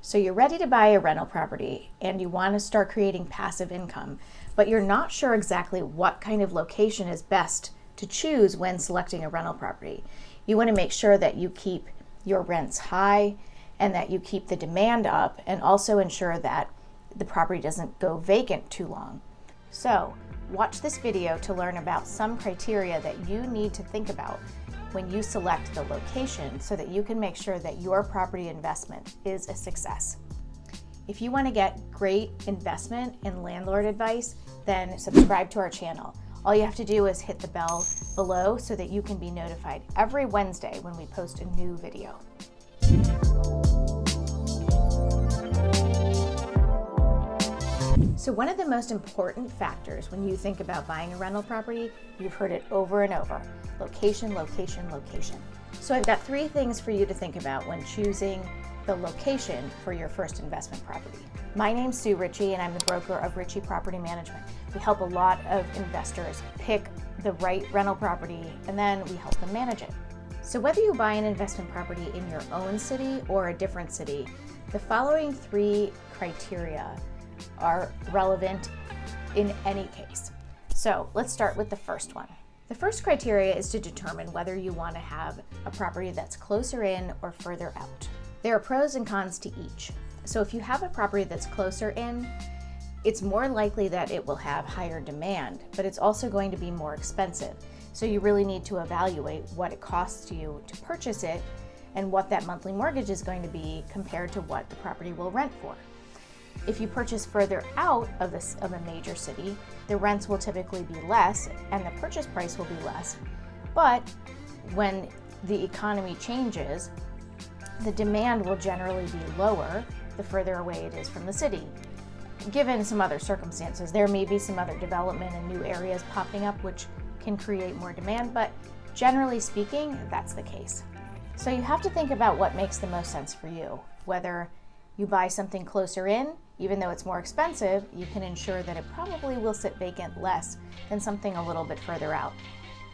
So you're ready to buy a rental property and you want to start creating passive income, but you're not sure exactly what kind of location is best to choose when selecting a rental property. You want to make sure that you keep your rents high and that you keep the demand up, and also ensure that the property doesn't go vacant too long. So watch this video to learn about some criteria that you need to think about when you select the location so that you can make sure that your property investment is a success. If you want to get great investment and landlord advice, then subscribe to our channel. All you have to do is hit the bell below so that you can be notified every Wednesday when we post a new video. So one of the most important factors when you think about buying a rental property, you've heard it over and over: location, location, location. So I've got 3 things for you to think about when choosing the location for your first investment property. My name's Sue Richey, and I'm the broker of Richey Property Management. We help a lot of investors pick the right rental property, and then we help them manage it. So whether you buy an investment property in your own city or a different city, the following 3 criteria are relevant in any case. So let's start with the first one. The first criteria is to determine whether you want to have a property that's closer in or further out. There are pros and cons to each. So if you have a property that's closer in, it's more likely that it will have higher demand, but it's also going to be more expensive. So you really need to evaluate what it costs you to purchase it and what that monthly mortgage is going to be compared to what the property will rent for. If you purchase further out of a major city, the rents will typically be less and the purchase price will be less. But when the economy changes, the demand will generally be lower the further away it is from the city. Given some other circumstances, there may be some other development and new areas popping up which can create more demand, but generally speaking, that's the case. So you have to think about what makes the most sense for you. Whether you buy something closer in, even though it's more expensive, you can ensure that it probably will sit vacant less than something a little bit further out.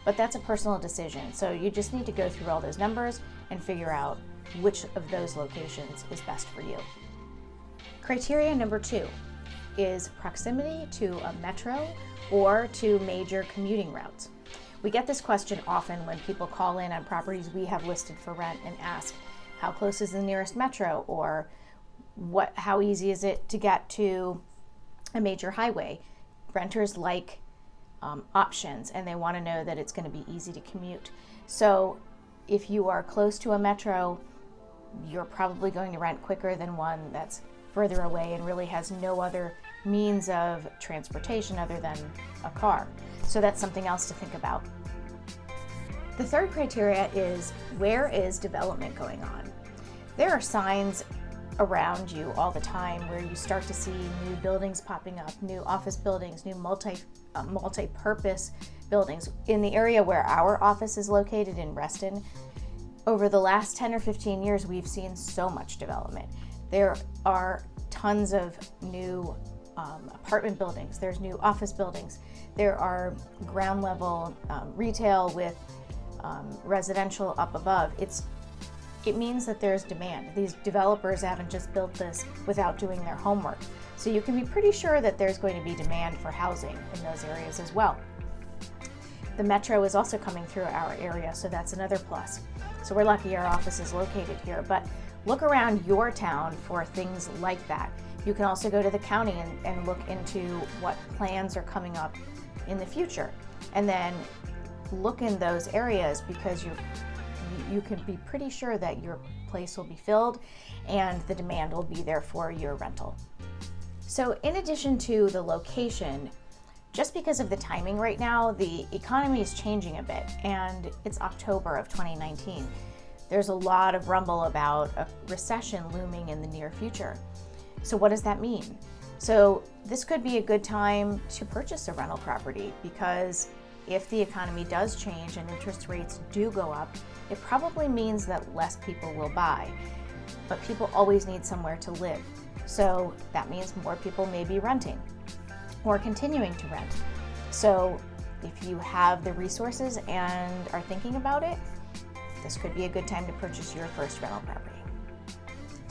But that's a personal decision, so you just need to go through all those numbers and figure out which of those locations is best for you. Criteria number 2 is proximity to a metro or to major commuting routes. We get this question often when people call in on properties we have listed for rent and ask, how close is the nearest metro, or how easy is it to get to a major highway? Renters like options, and they want to know that it's going to be easy to commute. So if you are close to a metro, you're probably going to rent quicker than one that's further away and really has no other means of transportation other than a car. So that's something else to think about. The third criteria is, where is development going on? There are signs around you all the time where you start to see new buildings popping up, new office buildings, new multi-purpose buildings. In the area where our office is located in Reston, over the last 10 or 15 years, we've seen so much development. There are tons of new apartment buildings, there's new office buildings, there are ground level retail with residential up above. It means that there's demand. These developers haven't just built this without doing their homework. So you can be pretty sure that there's going to be demand for housing in those areas as well. The metro is also coming through our area, so that's another plus. So we're lucky our office is located here, but look around your town for things like that. You can also go to the county and look into what plans are coming up in the future, and then look in those areas, because you can be pretty sure that your place will be filled and the demand will be there for your rental. So in addition to the location, just because of the timing right now, the economy is changing a bit, and it's October of 2019. There's a lot of rumble about a recession looming in the near future. So what does that mean? So this could be a good time to purchase a rental property, because if the economy does change and interest rates do go up, it probably means that less people will buy. But people always need somewhere to live. So that means more people may be renting or continuing to rent. So if you have the resources and are thinking about it, this could be a good time to purchase your first rental property.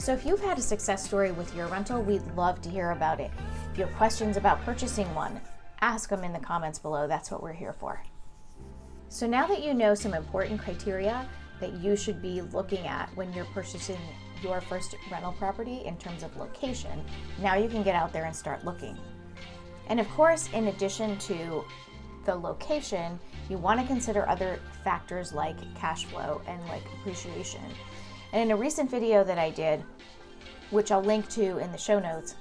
So if you've had a success story with your rental, we'd love to hear about it. If you have questions about purchasing one, ask them in the comments below. That's what we're here for. So now that you know some important criteria that you should be looking at when you're purchasing your first rental property in terms of location, now you can get out there and start looking. And of course, in addition to the location, you want to consider other factors like cash flow and like appreciation. And in a recent video that I did, which I'll link to in the show notes,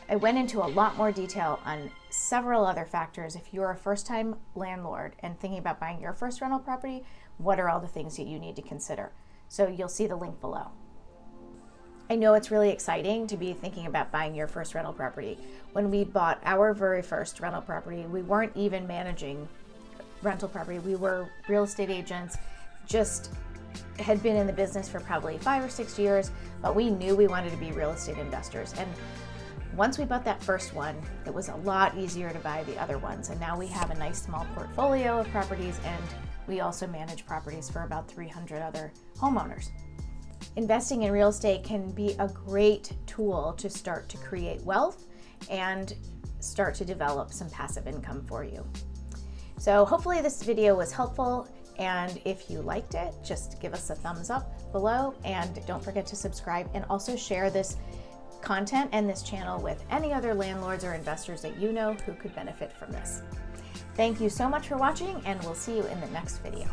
I went into a lot more detail on several other factors. If you're a first-time landlord and thinking about buying your first rental property, what are all the things that you need to consider? So you'll see the link below. I know it's really exciting to be thinking about buying your first rental property. When we bought our very first rental property, we weren't even managing rental property. We were real estate agents, just had been in the business for probably 5 or 6 years, but we knew we wanted to be real estate investors. And once we bought that first one, it was a lot easier to buy the other ones. And now we have a nice small portfolio of properties, and we also manage properties for about 300 other homeowners. Investing in real estate can be a great tool to start to create wealth and start to develop some passive income for you. So hopefully this video was helpful, and if you liked it, just give us a thumbs up below, and don't forget to subscribe, and also share this content and this channel with any other landlords or investors that you know who could benefit from this. Thank you so much for watching, and we'll see you in the next video.